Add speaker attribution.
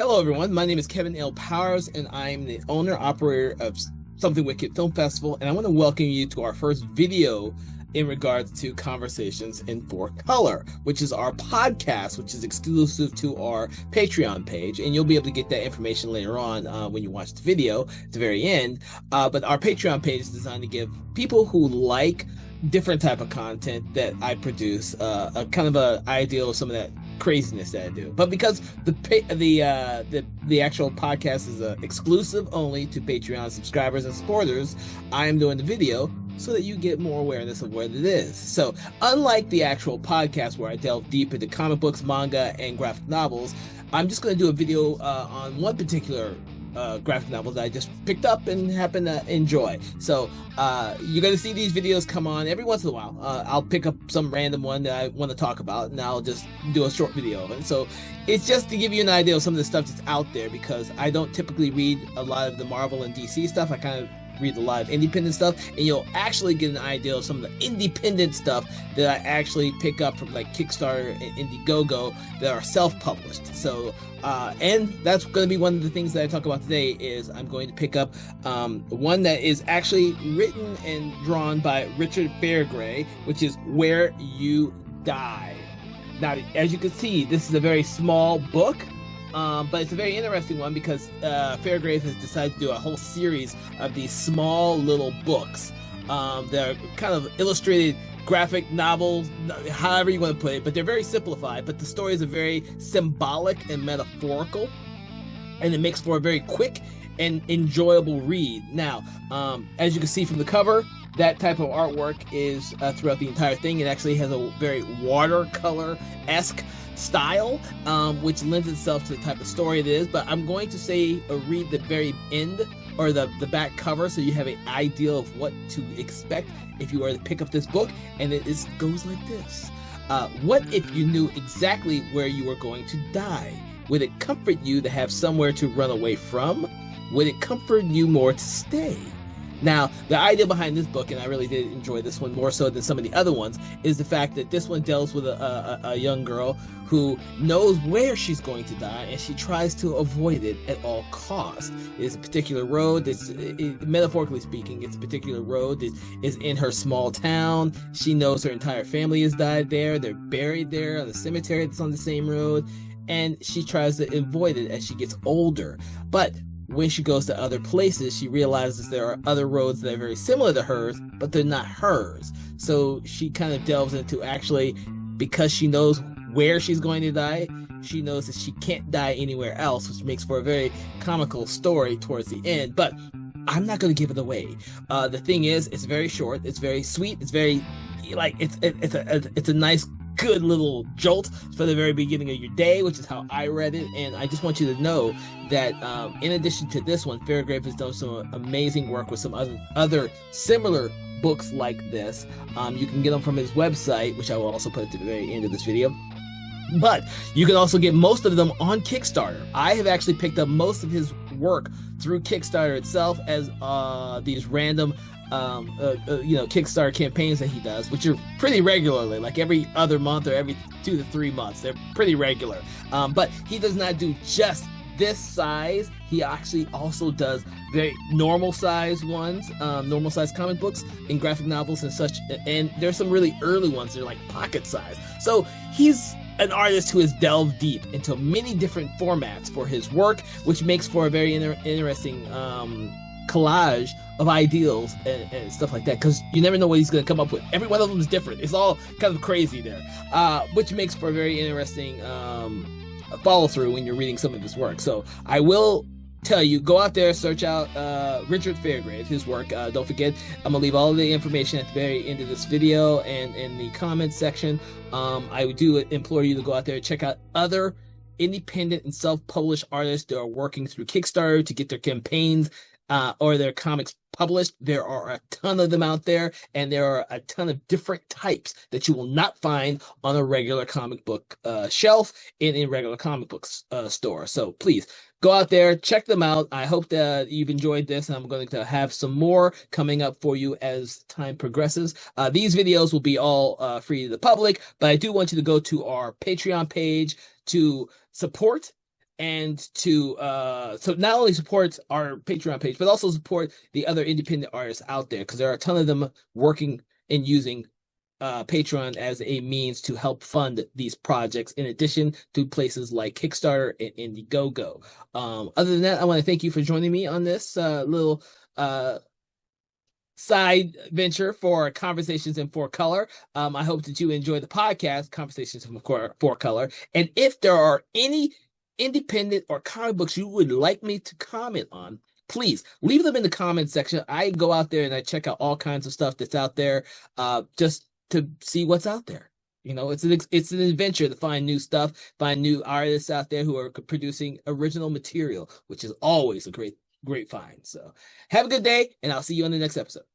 Speaker 1: Hello, everyone. My name is Kevin L. Powers, and I'm the owner-operator of Something Wicked Film Festival, and I want to welcome you to our first video in regards to Conversations in 4Color, which is our podcast, which is exclusive to our Patreon page, and you'll be able to get that information later on when you watch the video at the very end. But our Patreon page is designed to give people who like different type of content that I produce a kind of an ideal of some of that craziness that I do. But because the actual podcast is exclusive only to Patreon subscribers and supporters, I am doing the video so that you get more awareness of what it is. So unlike the actual podcast where I delve deep into comic books, manga, and graphic novels, I'm just going to do a video on one particular graphic novel that I just picked up and happen to enjoy. So you're going to see these videos come on every once in a while. I'll pick up some random one that I want to talk about, and I'll just do a short video of it. So it's just to give you an idea of some of the stuff that's out there, because I don't typically read a lot of the Marvel and DC stuff. I kind of read a lot of independent stuff, and you'll actually get an idea of some of the independent stuff that I actually pick up from like Kickstarter and Indiegogo that are self-published. So and that's going to be one of the things that I talk about today. Is I'm going to pick up one that is actually written and drawn by Richard Fairgray, which is Where You Die. Now, as you can see, this is a very small book, but it's a very interesting one because Fairgray has decided to do a whole series of these small little books. They're kind of illustrated graphic novels, however you want to put it, but they're very simplified. But the stories are very symbolic and metaphorical, and it makes for a very quick and enjoyable read. Now, as you can see from the cover, that type of artwork is throughout the entire thing. It actually has a very watercolor-esque style, which lends itself to the type of story it is. But I'm going to say read the very end, or the back cover, so you have an idea of what to expect if you were to pick up this book. And it goes like this. What if you knew exactly where you were going to die? Would it comfort you to have somewhere to run away from? Would it comfort you more to stay? Now, the idea behind this book, and I really did enjoy this one more so than some of the other ones, is the fact that this one deals with a young girl who knows where she's going to die, and she tries to avoid it at all costs. It is a particular road that's, metaphorically speaking, it's a particular road that is in her small town. She knows her entire family has died there. They're buried there on the cemetery that's on the same road, and she tries to avoid it as she gets older. But when she goes to other places, she realizes there are other roads that are very similar to hers, but they're not hers. So she kind of delves into, actually, because she knows where she's going to die, she knows that she can't die anywhere else, which makes for a very comical story towards the end. But I'm not going to give it away. The thing is, it's very short, it's very sweet, it's very, like, it's a nice, good little jolt for the very beginning of your day, which is how I read it. And I just want you to know that in addition to this one, Fairgrave has done some amazing work with some other similar books like this. You can get them from his website, which I will also put at the very end of this video. But you can also get most of them on Kickstarter. I have actually picked up most of his work through Kickstarter itself, as these random Kickstarter campaigns that he does, which are pretty regularly, like every other month or every 2 to 3 months. They're pretty regular. But he does not do just this size. He actually also does very normal size ones, normal size comic books and graphic novels and such. And there's some really early ones. They're like pocket size. So he's an artist who has delved deep into many different formats for his work, which makes for a very interesting collage of ideals and stuff like that, because you never know what he's going to come up with. Every one of them is different. It's all kind of crazy there, which makes for a very interesting follow through when you're reading some of his work. So I will tell you, go out there, search out Richard Fairgray, his work. Don't forget, I'm gonna leave all of the information at the very end of this video and in the comments section. I do implore you to go out there and check out other independent and self-published artists that are working through Kickstarter to get their campaigns or their comics published. There are a ton of them out there, and there are a ton of different types that you will not find on a regular comic book shelf in regular comic book store. So please go out there, check them out. I hope that you've enjoyed this, and I'm going to have some more coming up for you as time progresses. These videos will be all free to the public, but I do want you to go to our Patreon page to support and to so not only support our Patreon page, but also support the other independent artists out there, because there are a ton of them working and using Patreon as a means to help fund these projects, in addition to places like Kickstarter and Indiegogo. Other than that, I want to thank you for joining me on this little side venture for Conversations in 4Color. I hope that you enjoy the podcast, Conversations in 4Color. And if there are any independent or comic books you would like me to comment on, please leave them in the comment section. I go out there and I check out all kinds of stuff that's out there, just to see what's out there. You know, it's an adventure to find new stuff, find new artists out there who are producing original material, which is always a great find. So have a good day, and I'll see you on the next episode.